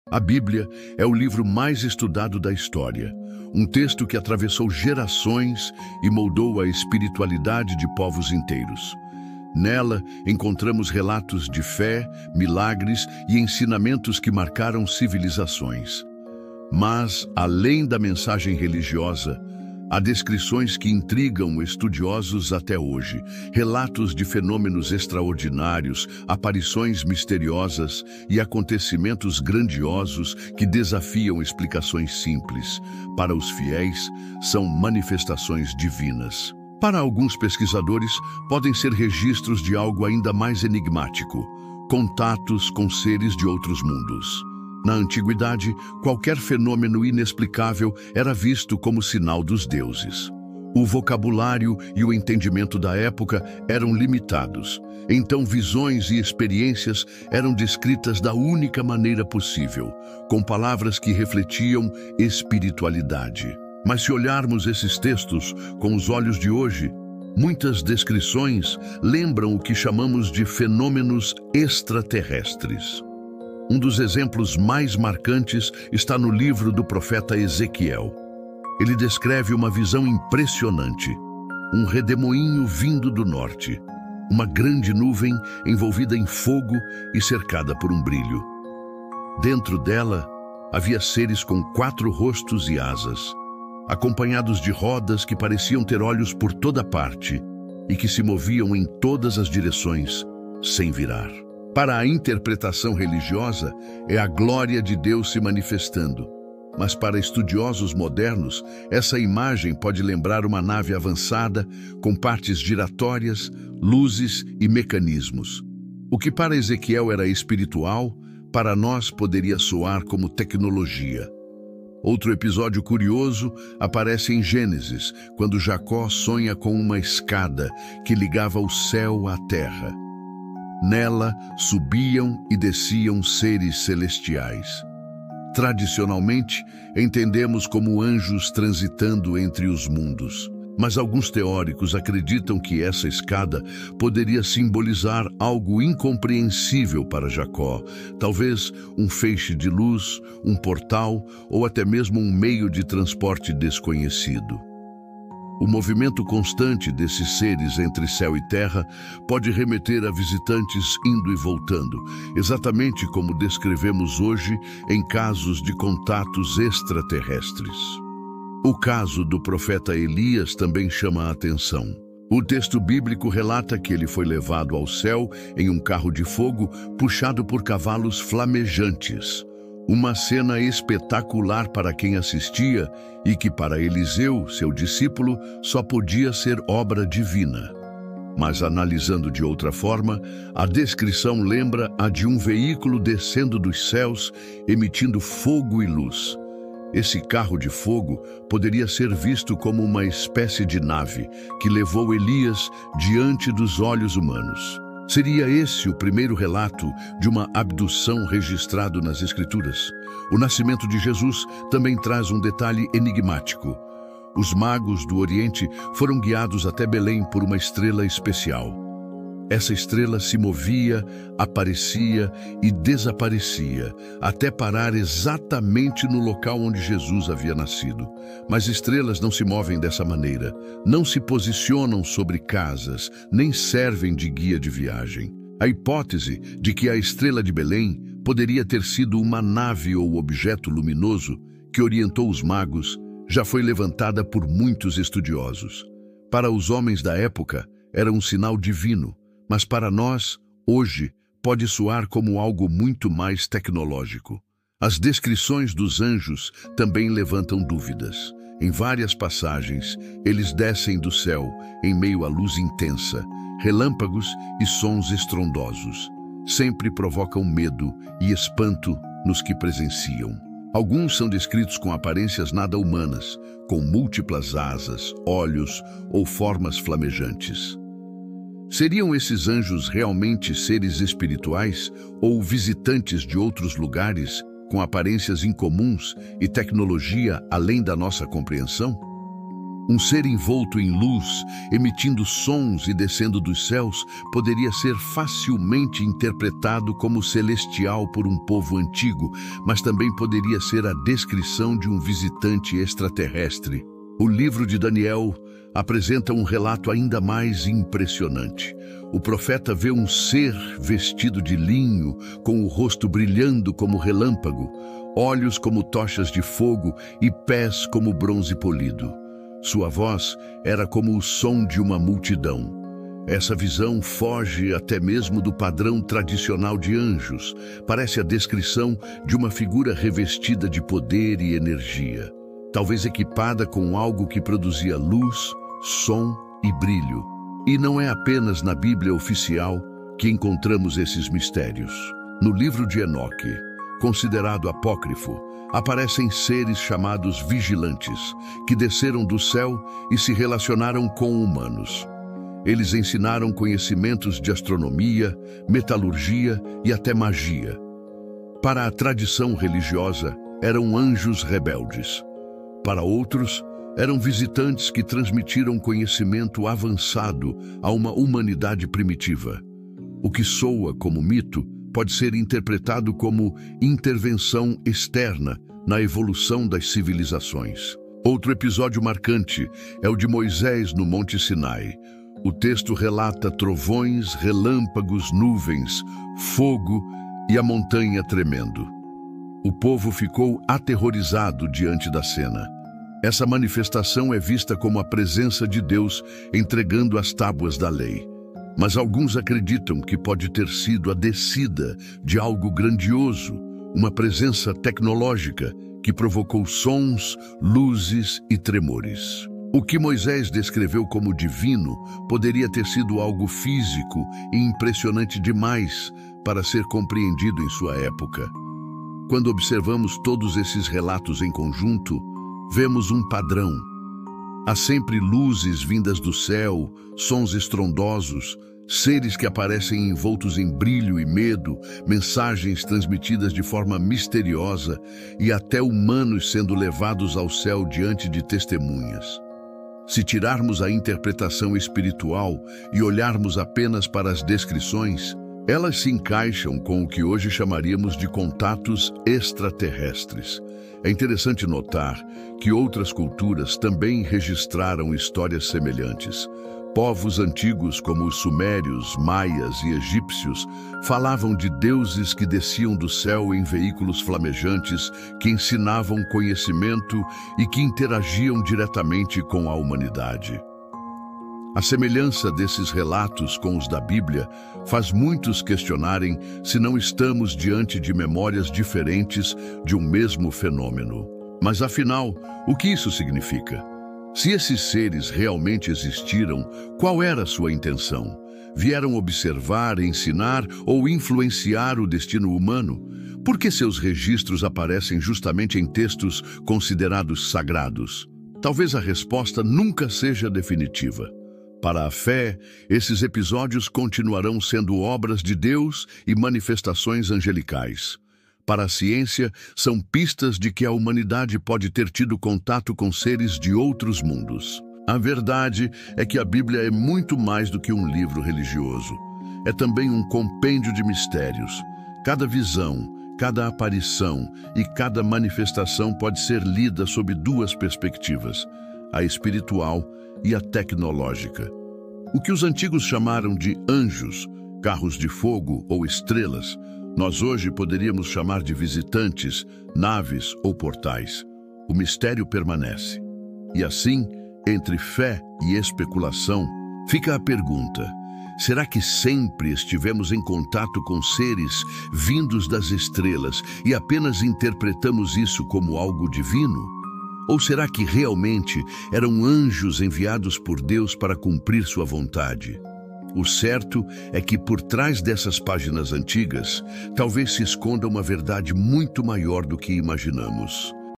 A Bíblia é o livro mais estudado da história, um texto que atravessou gerações e moldou a espiritualidade de povos inteiros. Nela, encontramos relatos de fé, milagres e ensinamentos que marcaram civilizações. Mas, além da mensagem religiosa, há descrições que intrigam estudiosos até hoje, relatos de fenômenos extraordinários, aparições misteriosas e acontecimentos grandiosos que desafiam explicações simples. Para os fiéis, são manifestações divinas. Para alguns pesquisadores, podem ser registros de algo ainda mais enigmático, contatos com seres de outros mundos. Na antiguidade, qualquer fenômeno inexplicável era visto como sinal dos deuses. O vocabulário e o entendimento da época eram limitados, então visões e experiências eram descritas da única maneira possível, com palavras que refletiam espiritualidade. Mas se olharmos esses textos com os olhos de hoje, muitas descrições lembram o que chamamos de fenômenos extraterrestres. Um dos exemplos mais marcantes está no livro do profeta Ezequiel. Ele descreve uma visão impressionante, um redemoinho vindo do norte, uma grande nuvem envolvida em fogo e cercada por um brilho. Dentro dela, havia seres com 4 rostos e asas, acompanhados de rodas que pareciam ter olhos por toda parte e que se moviam em todas as direções, sem virar. Para a interpretação religiosa, é a glória de Deus se manifestando. Mas para estudiosos modernos, essa imagem pode lembrar uma nave avançada, com partes giratórias, luzes e mecanismos. O que para Ezequiel era espiritual, para nós poderia soar como tecnologia. Outro episódio curioso aparece em Gênesis, quando Jacó sonha com uma escada que ligava o céu à terra. Nela subiam e desciam seres celestiais. Tradicionalmente, entendemos como anjos transitando entre os mundos. Mas alguns teóricos acreditam que essa escada poderia simbolizar algo incompreensível para Jacó, talvez um feixe de luz, um portal ou até mesmo um meio de transporte desconhecido. O movimento constante desses seres entre céu e terra pode remeter a visitantes indo e voltando, exatamente como descrevemos hoje em casos de contatos extraterrestres. O caso do profeta Elias também chama a atenção. O texto bíblico relata que ele foi levado ao céu em um carro de fogo puxado por cavalos flamejantes. Uma cena espetacular para quem assistia e que para Eliseu, seu discípulo, só podia ser obra divina. Mas analisando de outra forma, a descrição lembra a de um veículo descendo dos céus, emitindo fogo e luz. Esse carro de fogo poderia ser visto como uma espécie de nave que levou Elias diante dos olhos humanos. Seria esse o primeiro relato de uma abdução registrado nas Escrituras? O nascimento de Jesus também traz um detalhe enigmático. Os magos do Oriente foram guiados até Belém por uma estrela especial. Essa estrela se movia, aparecia e desaparecia, até parar exatamente no local onde Jesus havia nascido. Mas estrelas não se movem dessa maneira, não se posicionam sobre casas, nem servem de guia de viagem. A hipótese de que a estrela de Belém poderia ter sido uma nave ou objeto luminoso que orientou os magos já foi levantada por muitos estudiosos. Para os homens da época, era um sinal divino. Mas para nós, hoje, pode soar como algo muito mais tecnológico. As descrições dos anjos também levantam dúvidas. Em várias passagens, eles descem do céu em meio à luz intensa, relâmpagos e sons estrondosos. Sempre provocam medo e espanto nos que presenciam. Alguns são descritos com aparências nada humanas, com múltiplas asas, olhos ou formas flamejantes. Seriam esses anjos realmente seres espirituais ou visitantes de outros lugares com aparências incomuns e tecnologia além da nossa compreensão? Um ser envolto em luz, emitindo sons e descendo dos céus, poderia ser facilmente interpretado como celestial por um povo antigo, mas também poderia ser a descrição de um visitante extraterrestre. O livro de Daniel apresenta um relato ainda mais impressionante. O profeta vê um ser vestido de linho, com o rosto brilhando como relâmpago, olhos como tochas de fogo e pés como bronze polido. Sua voz era como o som de uma multidão. Essa visão foge até mesmo do padrão tradicional de anjos. Parece a descrição de uma figura revestida de poder e energia, talvez equipada com algo que produzia luz, som e brilho. E não é apenas na Bíblia oficial que encontramos esses mistérios. No livro de Enoque, considerado apócrifo, aparecem seres chamados vigilantes, que desceram do céu e se relacionaram com humanos. Eles ensinaram conhecimentos de astronomia, metalurgia e até magia. Para a tradição religiosa, eram anjos rebeldes. Para outros, eram visitantes que transmitiram conhecimento avançado a uma humanidade primitiva. O que soa como mito pode ser interpretado como intervenção externa na evolução das civilizações. Outro episódio marcante é o de Moisés no Monte Sinai. O texto relata trovões, relâmpagos, nuvens, fogo e a montanha tremendo. O povo ficou aterrorizado diante da cena. Essa manifestação é vista como a presença de Deus entregando as tábuas da lei. Mas alguns acreditam que pode ter sido a descida de algo grandioso, uma presença tecnológica que provocou sons, luzes e tremores. O que Moisés descreveu como divino poderia ter sido algo físico e impressionante demais para ser compreendido em sua época. Quando observamos todos esses relatos em conjunto, vemos um padrão. Há sempre luzes vindas do céu, sons estrondosos, seres que aparecem envoltos em brilho e medo, mensagens transmitidas de forma misteriosa e até humanos sendo levados ao céu diante de testemunhas. Se tirarmos a interpretação espiritual e olharmos apenas para as descrições, elas se encaixam com o que hoje chamaríamos de contatos extraterrestres. É interessante notar que outras culturas também registraram histórias semelhantes. Povos antigos como os sumérios, maias e egípcios falavam de deuses que desciam do céu em veículos flamejantes, que ensinavam conhecimento e que interagiam diretamente com a humanidade. A semelhança desses relatos com os da Bíblia faz muitos questionarem se não estamos diante de memórias diferentes de um mesmo fenômeno. Mas afinal, o que isso significa? Se esses seres realmente existiram, qual era a sua intenção? Vieram observar, ensinar ou influenciar o destino humano? Por que seus registros aparecem justamente em textos considerados sagrados? Talvez a resposta nunca seja definitiva. Para a fé, esses episódios continuarão sendo obras de Deus e manifestações angelicais. Para a ciência, são pistas de que a humanidade pode ter tido contato com seres de outros mundos. A verdade é que a Bíblia é muito mais do que um livro religioso. É também um compêndio de mistérios. Cada visão, cada aparição e cada manifestação pode ser lida sob duas perspectivas: a espiritual e a tecnológica. O que os antigos chamaram de anjos, carros de fogo ou estrelas, nós hoje poderíamos chamar de visitantes, naves ou portais. O mistério permanece. E assim, entre fé e especulação, fica a pergunta: será que sempre estivemos em contato com seres vindos das estrelas e apenas interpretamos isso como algo divino? Ou será que realmente eram anjos enviados por Deus para cumprir sua vontade? O certo é que por trás dessas páginas antigas, talvez se esconda uma verdade muito maior do que imaginamos.